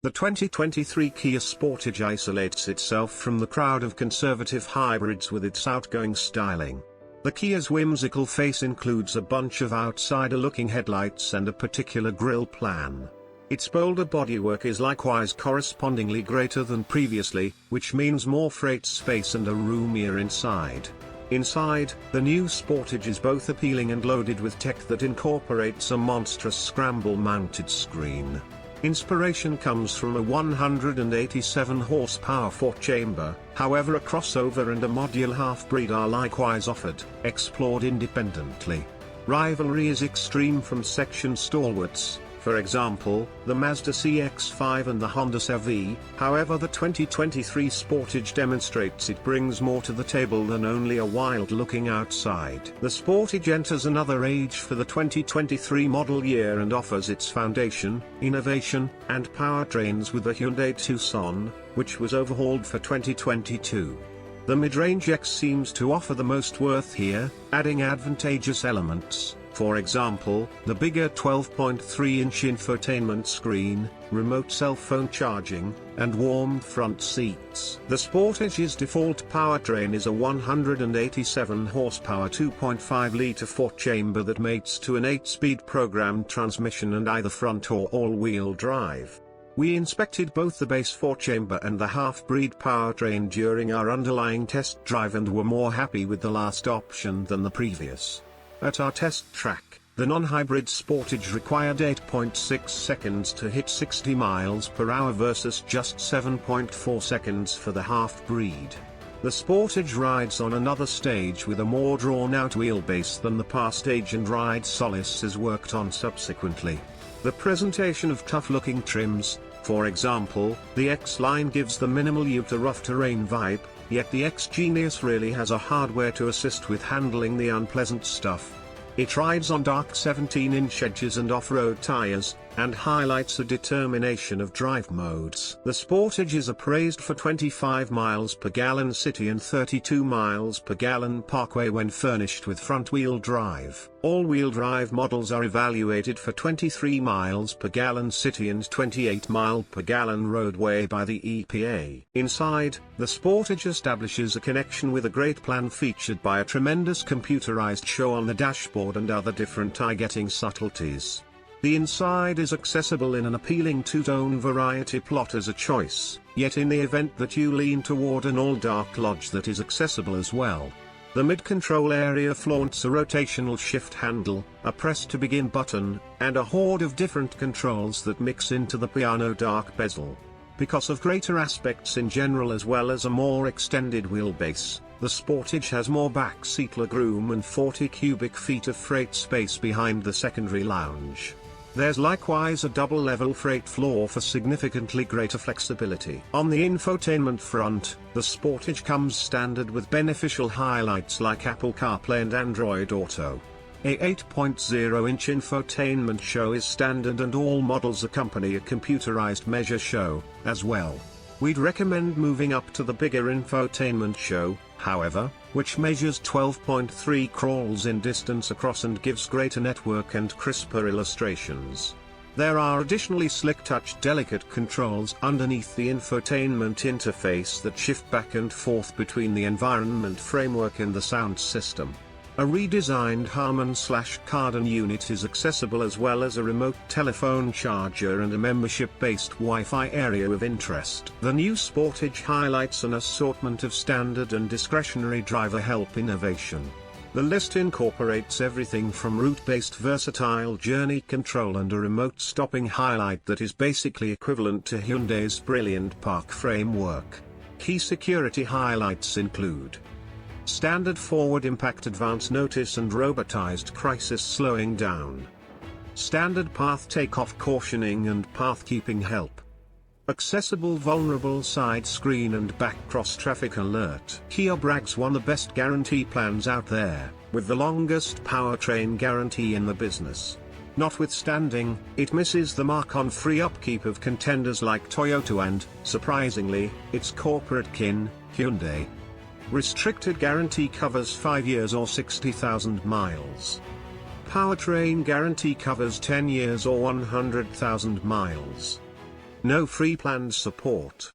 The 2023 Kia Sportage isolates itself from the crowd of conservative hybrids with its outgoing styling. The Kia's whimsical face includes a bunch of outsider-looking headlights and a particular grille plan. Its bolder bodywork is likewise correspondingly greater than previously, which means more freight space and a roomier inside. Inside, the new Sportage is both appealing and loaded with tech that incorporates a monstrous scramble-mounted screen. Inspiration comes from a 187 horsepower four-chamber, however a crossover and a module half-breed are likewise offered, explored independently. Rivalry is extreme from section stalwarts, for example, the Mazda CX-5 and the Honda CR-V. However, the 2023 Sportage demonstrates it brings more to the table than only a wild-looking outside. The Sportage enters another age for the 2023 model year and offers its foundation, innovation, and powertrains with the Hyundai Tucson, which was overhauled for 2022. The mid-range X seems to offer the most worth here, adding advantageous elements. For example, the bigger 12.3-inch infotainment screen, remote cell phone charging, and warm front seats. The Sportage's default powertrain is a 187 horsepower 2.5-litre four-chamber that mates to an 8-speed programmed transmission and either front or all-wheel drive. We inspected both the base four-chamber and the half-breed powertrain during our underlying test drive and were more happy with the last option than the previous. At our test track, the non-hybrid Sportage required 8.6 seconds to hit 60 miles per hour versus just 7.4 seconds for the half-breed. The Sportage rides on another stage with a more drawn-out wheelbase than the past age and ride solace is worked on subsequently. The presentation of tough-looking trims, for example, the X-Line gives the minimal Utah rough terrain vibe, yet the X-Genius really has a hardware to assist with handling the unpleasant stuff. It rides on dark 17-inch edges and off-road tires, and highlights a determination of drive modes. The Sportage is appraised for 25 miles per gallon city and 32 miles per gallon parkway when furnished with front-wheel drive. All-wheel drive models are evaluated for 23 miles per gallon city and 28 miles per gallon roadway by the EPA. Inside, the Sportage establishes a connection with a great plan featured by a tremendous computerized show on the dashboard and other different eye-getting subtleties. The inside is accessible in an appealing two-tone variety plot as a choice, yet in the event that you lean toward an all-dark lodge that is accessible as well. The mid-control area flaunts a rotational shift handle, a press-to-begin button, and a horde of different controls that mix into the piano dark bezel. Because of greater aspects in general as well as a more extended wheelbase, the Sportage has more backseat legroom and 40 cubic feet of freight space behind the secondary lounge. There's likewise a double-level freight floor for significantly greater flexibility. On the infotainment front, the Sportage comes standard with beneficial highlights like Apple CarPlay and Android Auto. A 8.0-inch infotainment show is standard and all models accompany a computerized measure show, as well. We'd recommend moving up to the bigger infotainment show, however, which measures 12.3 crawls in distance across and gives greater network and crisper illustrations. There are additionally slick-touch delicate controls underneath the infotainment interface that shift back and forth between the environment framework and the sound system. A redesigned Harman/Kardon unit is accessible as well as a remote telephone charger and a membership-based Wi-Fi area of interest. The new Sportage highlights an assortment of standard and discretionary driver help innovation. The list incorporates everything from route-based versatile journey control and a remote stopping highlight that is basically equivalent to Hyundai's brilliant park framework. Key security highlights include standard forward impact advance notice and robotized crisis slowing down. Standard path takeoff cautioning and path keeping help. Accessible vulnerable side screen and back cross traffic alert. Kia brags one of the best guarantee plans out there, with the longest powertrain guarantee in the business. Notwithstanding, it misses the mark on free upkeep of contenders like Toyota and, surprisingly, its corporate kin, Hyundai. Restricted guarantee covers 5 years or 60,000 miles. Powertrain guarantee covers 10 years or 100,000 miles. No free planned support.